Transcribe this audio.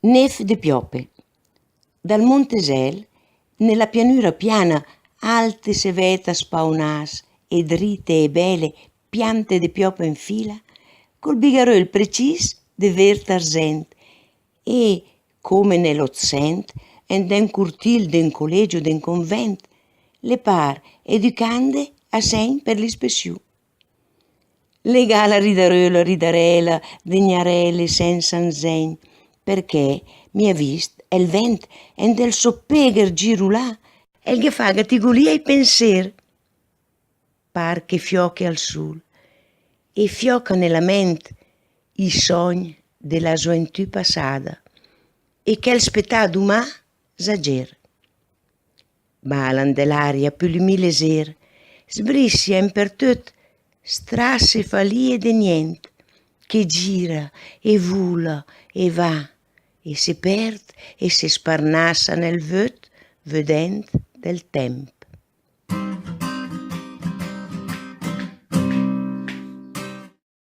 Nef de Piope. Dal Montesel, nella pianura piana, alte se veta spaunas e dritte e belle piante de piope in fila, col bigarel precis de vert arsent e, come nell'Ozzent, en den curtil den collegio den convent, le par educande a segn per l'ispessiu. Legala ridarela, degnarele senza ensegn, perché mi ha vist el vent en del soppeger girulà, el che fa gattigolia i penser. Par che fioche al sul e fioca nella ment i sogni della gioventù passata e che il spettà umà s'agger. Balan dell'aria più l'umile ser, sbrissia impertut strasse falie de nient, che gira e vula e va e si perd e si sparnassa nel vöt vedent del temp.